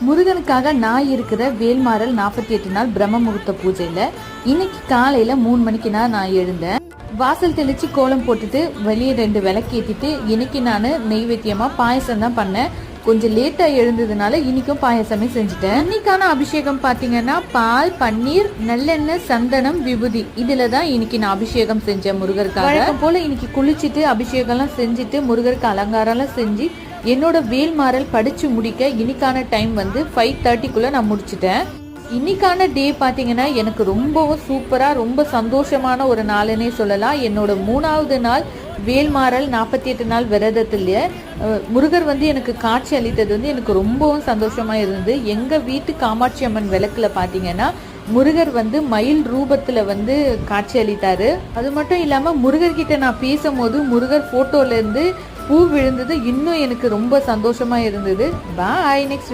முருகனுக்காக நான் இருக்கிற வேல்மாறல் 48 நாள் பிரம்ம முகூர்த்த பூஜையில இன்னைக்கு காலையில 3 மணிக்கு நான் எழுந்தேன். வாசல் தெளிச்சு கோலம் போட்டுட்டு வெளியே 2 விளக்கேத்திட்டு இன்னைக்கு நான் நெய்வேத்தியமா பாயசம் தான் பண்ணேன். கொஞ்சம் லேட்டா எழுந்ததுனால இன்னைக்கும் பாயசமே செஞ்சுட்டேன். இன்னைக்கான அபிஷேகம் பாத்தீங்கன்னா பால், பன்னீர், நல்லெண்ணெய், சந்தனம், விபூதி இதுலதான் இன்னைக்கு நான் அபிஷேகம் செஞ்சேன் முருகருக்காக. போல இன்னைக்கு குளிச்சுட்டு அபிஷேகம் எல்லாம் செஞ்சுட்டு முருகருக்கு அலங்காரம் எல்லாம் செஞ்சு என்னோட வேல்மாறல் படிச்சு முடிக்க இன்னைக்கான டைம் 5:30 நான் முடிச்சிட்டேன். இன்னைக்கான டே பார்த்தீங்கன்னா எனக்கு ரொம்பவும் சூப்பராக ரொம்ப சந்தோஷமான ஒரு நாளுன்னே சொல்லலாம். என்னோட 3வது நாள் வேல்மாறல் 48 நாள் விரதத்துல முருகர் எனக்கு காட்சி அளித்தது எனக்கு ரொம்பவும் சந்தோஷமா இருந்தது. எங்க வீட்டு காமாட்சி அம்மன் விளக்குல பார்த்தீங்கன்னா முருகர் மயில் ரூபத்துல காட்சி அளித்தாரு. அது மட்டும் இல்லாம முருகர்கிட்ட நான் பேசும்போது முருகர் போட்டோல இருந்து பூ விழுந்தது இன்னும் எனக்கு ரொம்ப சந்தோஷமா இருந்தது. பாய், நெக்ஸ்ட்